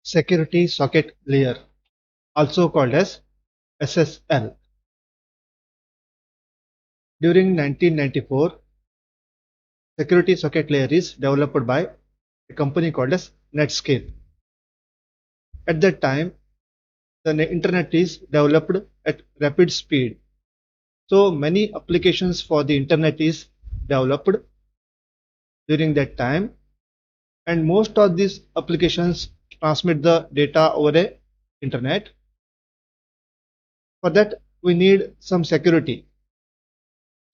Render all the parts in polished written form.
Security Socket Layer, also called as SSL. During 1994, Security Socket Layer is developed by a company called as Netscape. At that time, the internet is developed at rapid speed. So many applications for the internet is developed during that time, and most of these applications transmit the data over the internet. For that, we need some security.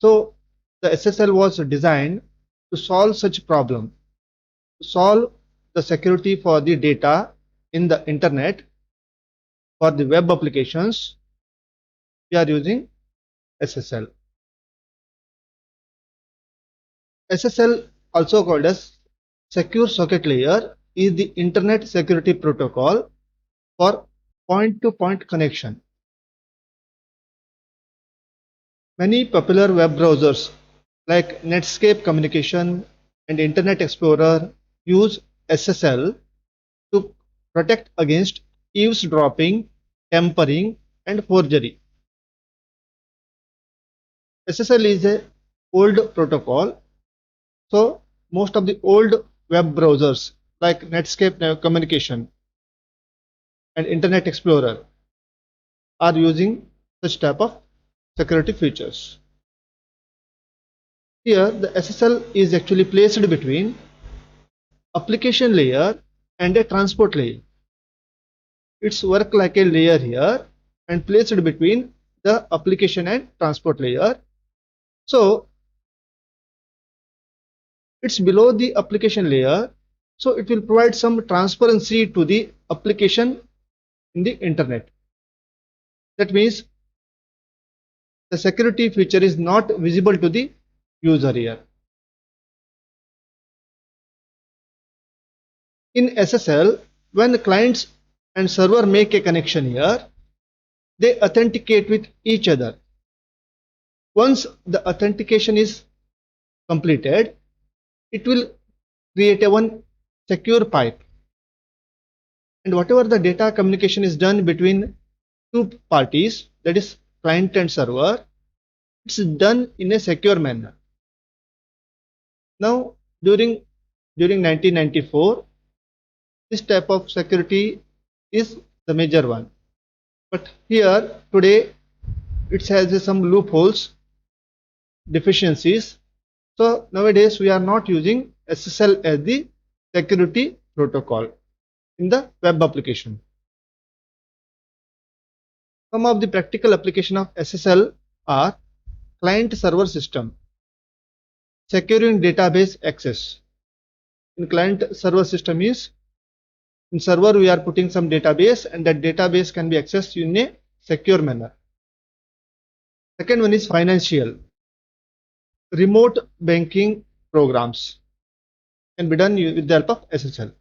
So the SSL was designed to solve such problem, to solve the security for the data in the internet. For the web applications, we are using SSL. SSL, also called as Secure Socket Layer, is the Internet Security Protocol for point-to-point connection. Many popular web browsers like Netscape Communication and Internet Explorer use SSL to protect against eavesdropping, tampering, and forgery. SSL is a old protocol, so most of the old web browsers like Netscape Communication and Internet Explorer are using such type of security features. Here the SSL is actually placed between application layer and a transport layer. It's work like a layer here and placed between the application and transport layer. So it's below the application layer, so it will provide some transparency to the application in the internet. That means the security feature is not visible to the user here. In SSL, when the clients and server make a connection here, they authenticate with each other. Once the authentication is completed, it will create a one secure pipe, and whatever the data communication is done between two parties, that is client and server, it's done in a secure manner. Now during 1994, this type of security is the major one, but here today it has some loopholes, deficiencies. So nowadays we are not using SSL as the security protocol in the web application. Some of the practical application of SSL are client server system, securing database access. In client server system is, in server we are putting some database, and that database can be accessed in a secure manner. Second one is financial. Remote banking programs can be done with the help of SSL.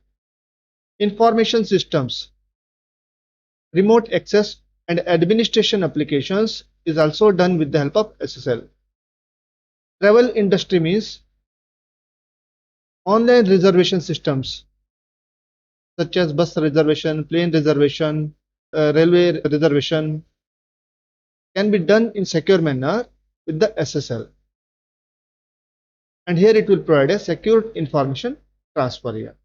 Information systems, remote access and administration applications is also done with the help of SSL. Travel industry means online reservation systems such as bus reservation, plane reservation, railway reservation can be done in secure manner with the SSL. And here it will provide a secure information transfer here.